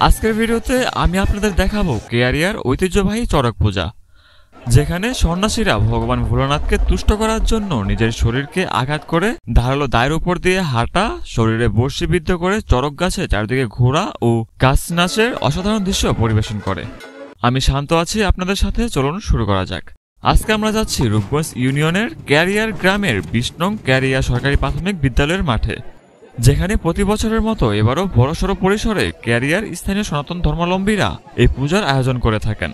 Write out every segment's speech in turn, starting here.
আজকের ভিডিওতে আমি আপনাদের দেখাবো কেয়ারিয়ার ঐতিহ্যবাহী চড়ক পূজা, যেখানে সন্ন্যাসীরা ভগবান ভোলানাথকে তুষ্ট করার জন্য নিজের শরীরকে আঘাত করে ধারালো দায়ের উপর দিয়ে হাঁটা, শরীরে বর্ষিবিদ্ধ করে চড়ক গাছে চারদিকে ঘোরা ও গাছ নাচের অসাধারণ দৃশ্য পরিবেশন করে। আমি শান্ত আছি আপনাদের সাথে, চলুন শুরু করা যাক। আজকে আমরা যাচ্ছি রূপগঞ্জ ইউনিয়নের ক্যারিয়ার গ্রামের ২০ নং ক্যারিয়া সরকারি প্রাথমিক বিদ্যালয়ের মাঠে, যেখানে প্রতি বছরের মতো এবারও বড়সড় পরিসরে ক্যারিয়ার স্থানীয় সনাতন ধর্মাবলম্বীরা এই পূজার আয়োজন করে থাকেন।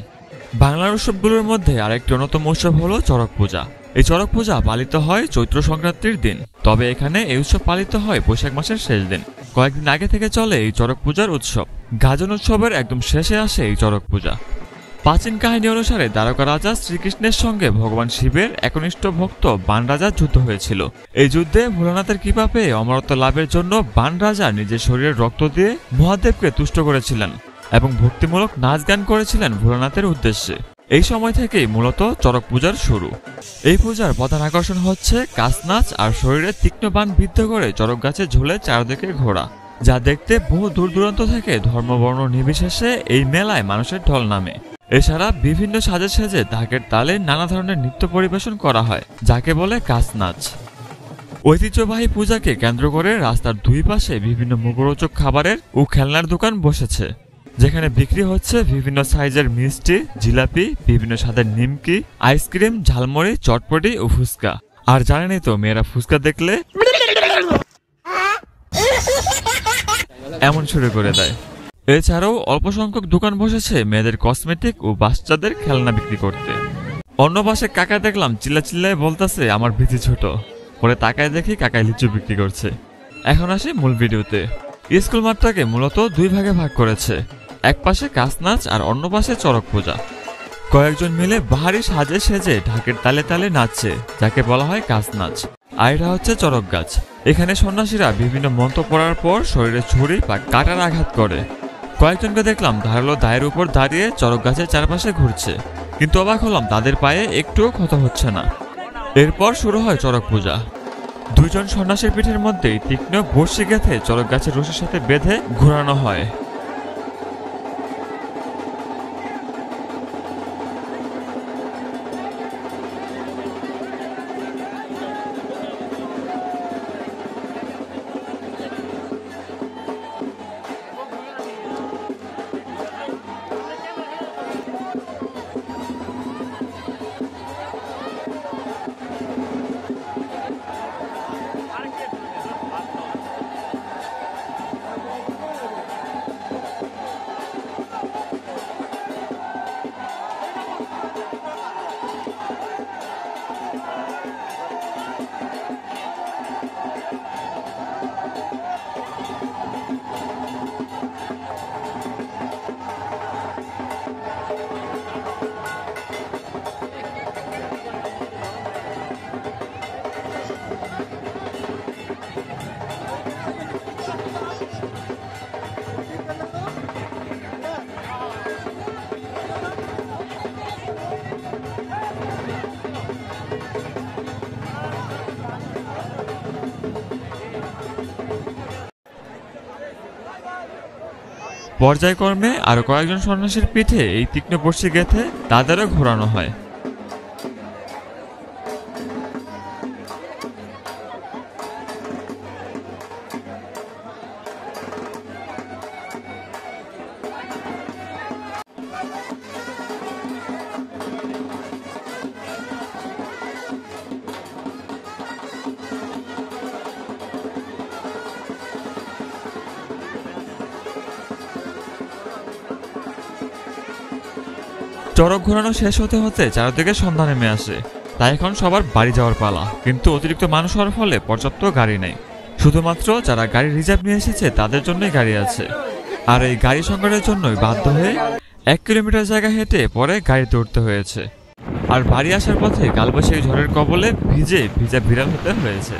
বাংলার উৎসবগুলোর মধ্যে আরেকটি অন্যতম উৎসব হলো চড়ক পূজা। এই চড়ক পূজা পালিত হয় চৈত্র সংক্রান্তির দিন, তবে এখানে এই উৎসব পালিত হয় বৈশাখ মাসের শেষ দিন। কয়েকদিন আগে থেকে চলে এই চড়ক পূজার উৎসব। গাজন উৎসবের একদম শেষে আসে এই চড়ক পূজা। প্রাচীন কাহিনী অনুসারে দ্বারকা রাজা শ্রীকৃষ্ণের সঙ্গে ভগবান শিবের একনিষ্ঠ ভক্ত বান রাজার যুদ্ধ হয়েছিল। এই যুদ্ধে ভোলানাথের কৃপা পেয়ে অমরত্ব লাভের জন্য বান রাজা নিজের শরীরের রক্ত দিয়ে মহাদেবকে তুষ্ট করেছিলেন এবং ভক্তিমূলক নাচ গান করেছিলেন ভোলানাথের উদ্দেশ্যে। এই সময় থেকেই মূলত চড়ক পূজার শুরু। এই পূজার প্রধান আকর্ষণ হচ্ছে কাছ নাচ আর শরীরে তীক্ষ্ণ বান বিদ্ধ করে চড়ক গাছে ঝুলে চারদিকে ঘোরা, যা দেখতে বহু দূর দূরান্ত থেকে ধর্মবর্ণ নির্বিশেষে এই মেলায় মানুষের ঢল নামে। এছাড়া বিভিন্ন সাজে সেজে ঢাকের তালে নানা ধরনের নৃত্য পরিবেশন করা হয়, যাকে বলে কাছ নাচ। ঐতিহ্যবাহী পূজাকে কেন্দ্র করে রাস্তার দুই পাশে বিভিন্ন মুখরোচক খাবারের ও খেলনার দোকান বসেছে, যেখানে বিক্রি হচ্ছে বিভিন্ন সাইজের মিষ্টি, জিলাপি, বিভিন্ন স্বাদের নিমকি, আইসক্রিম, ঝালমুড়ি, চটপটি ও ফুচকা। আর জানেনই তো, মেয়েরা ফুচকা দেখলে এমন শুরু করে দেয়। এছাড়াও অল্প সংখ্যক দোকান বসেছে মেয়েদের কসমেটিক ও বাচ্চাদের খেলনা বিক্রি করতে। অন্য পাশে কাকা দেখলাম চিল্লায় বলতেছে আমার ভিতি ছোট। পরে তাকায় দেখি কাকায় লিচু বিক্রি করছে। এখন আসি মূল ভিডিওতে। স্কুল মাঠটাকে মূলত দুই ভাগে ভাগ করেছে, এক পাশে কাছ নাচ আর অন্য পাশে চড়ক পূজা। কয়েকজন মিলে বাহারি সাজে সেজে ঢাকের তালে তালে নাচছে, যাকে বলা হয় কাছ নাচ। আর এটা হচ্ছে চড়ক গাছ। এখানে সন্ন্যাসীরা বিভিন্ন মন্ত্র পড়ার পর শরীরে ছুরি বা কাটার আঘাত করে। কয়েকজনকে দেখলাম ধারালো দায়ের উপর দাঁড়িয়ে চড়ক গাছের চারপাশে ঘুরছে, কিন্তু অবাক হলাম তাদের পায়ে একটুও ক্ষত হচ্ছে না। এরপর শুরু হয় চড়ক পূজা। দুইজন সন্ন্যাসীর পিঠের মধ্যেই তীক্ষ্ণ বর্ষি গেঁথে চড়ক গাছের রশির সাথে বেঁধে ঘোরানো হয়। পর্যায়ক্রমে আরো কয়েকজন সন্ন্যাসীর পিঠে এই তীক্ষ্ণ বর্ষি গেঁথে তাদেরও ঘোরানো হয়। চড়ক ঘোরানো শেষ হতে হতে চারদিকে সন্ধ্যা নেমে আসে, তাই এখন সবার বাড়ি যাওয়ার পালা। কিন্তু অতিরিক্ত মানুষ হওয়ার ফলে পর্যাপ্ত গাড়ি নেই। শুধুমাত্র যারা গাড়ি রিজার্ভ নিয়ে এসেছে তাদের জন্যই গাড়ি আছে। আর এই গাড়ি সংকটের জন্যই বাধ্য হয়ে 1 কিলোমিটার জায়গা হেঁটে পরে গাড়িতে উঠতে হয়েছে। আর বাড়ি আসার পথে কালবৈশাখী ঝড়ের কবলে ভিজা বিড়াল হতে হয়েছে।